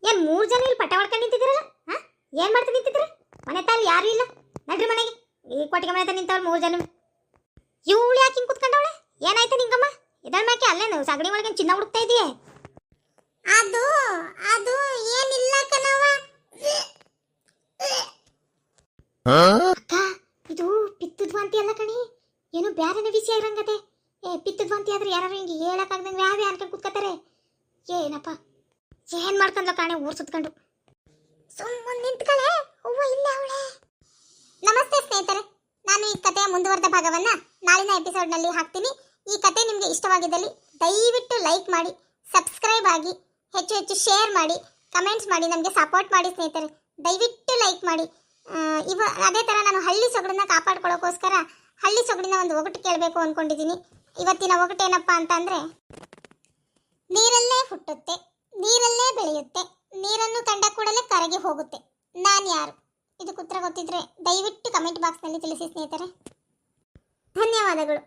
ಏನ್ 3 ಜನ ಇಲ್ಲಿ ಪಟ್ಟ ಹೊಡ್ಕೊಂಡು ನಿಂತಿದ್ದೀರಲ್ಲ? ಹಾ, ಏನ್ ಮಾಡ್ತಾ ನಿಂತಿದ್ದೀರಿ? ಮನೆ ತಾಲ್ ಯಾರು ಇಲ್ಲ, ನಡ್ರಿ ಮನೆಗೆ. ಈ ಕೊಟ್ಟಿಗೆ ಮನೆ ಹತ್ರ ನಿಂತವ್ರು 3 ಜನ. ಇವಳು ಯಾಕೆ ಹಿಂಗೆ ಕುತ್ಕೊಂಡವಳೆ? ಏನಾಯ್ತು ನಿಂಗಮ್ಮ? ಇದಳ ಮ್ಯಾಕೆ ಅಲ್ಲೇನು ಸಗಣಿ ಒಳಗೆ ಚಿನ್ನ ಹುಡುಕ್ತಾ ಇದೆಯೇ? ಅದು ಅದು ಏನಿಲ್ಲ ಕಣವ. ಅಕ್ಕ, ಇದು ಪಿತ್ತದ ವಾಂತಿ ಅಲ್ಲ ಕಣಿ, ಏನೋ ಬ್ಯಾರನೆ ವಿಷಯ ಇರಂಗದೆ. ಪಿತ್ತದ ವಾಂತಿ ಆದ್ರೆ ಯಾರು ಹಿಂಗೆ ಹೇಳಕ್ಕಾಗ್ದಂಗೆ ವ್ಯಾವೆ ಅನ್ಕೊಂಡು ಕುತ್ಕೋತಾರೆ. ಏನಪ್ಪ ಏನ್ ಮಾಡ್ಕೊಂಡ್ಲ ಕಾಣೆ ಊರ್ ಸುತ್ಕೊಂಡು. ಸುಮ್ಮನೆ ನಿಂತ್ಕಳೆ, ಹೂವ ಇಲ್ಲ ಅವಳೆ. ನಮಸ್ತೆ ಸ್ನೇಹಿತರೆ, ನಾನು ಈ ಕಥೆಯ ಮುಂದುವರೆದ ಭಾಗವನ್ನ ನಾಳಿನ ಎಪಿಸೋಡ್ನಲ್ಲಿ ಹಾಕ್ತೀನಿ. ಈ ಕಥೆ ನಿಮಗೆ ಇಷ್ಟವಾಗಿದ್ದಲ್ಲಿ ದಯವಿಟ್ಟು ಲೈಕ್ ಮಾಡಿ, ಸಬ್ಸ್ಕ್ರೈಬ್ ಆಗಿ, ಹೆಚ್ಚು ಹೆಚ್ಚು ಶೇರ್ ಮಾಡಿ, ಕಮೆಂಟ್ಸ್ ಮಾಡಿ, ನಮಗೆ ಸಪೋರ್ಟ್ ಮಾಡಿ ಸ್ನೇಹಿತರೆ. ದಯವಿಟ್ಟು ಲೈಕ್ ಮಾಡಿ. ಅದೇ ಥರ ನಾನು ಹಳ್ಳಿ ಸೊಗಡನ್ನ ಕಾಪಾಡ್ಕೊಳ್ಳೋಕ್ಕೋಸ್ಕರ ಹಳ್ಳಿ ಸೊಗಡಿನ ಒಂದು ಒಗಟು ಕೇಳಬೇಕು ಅಂದ್ಕೊಂಡಿದ್ದೀನಿ. ಇವತ್ತಿನ ಒಗಟು ಏನಪ್ಪ ಅಂತಂದರೆ, ನೀರಲ್ಲೇ ಹುಟ್ಟುತ್ತೆ, ನೀರಲ್ಲೇ ಬೆಳೆಯುತ್ತೆ, ನೀರನ್ನು ಕಂಡ ಕೂಡಲೇ ಕರಗಿ ಹೋಗುತ್ತೆ, ನಾನು ಯಾರು? ಇದಕ್ಕೆ ಉತ್ತರ ಗೊತ್ತಿದ್ರೆ ದಯವಿಟ್ಟು ಕಮೆಂಟ್ ಬಾಕ್ಸ್ನಲ್ಲಿ ತಿಳಿಸಿ ಸ್ನೇಹಿತರೆ. ಧನ್ಯವಾದಗಳು.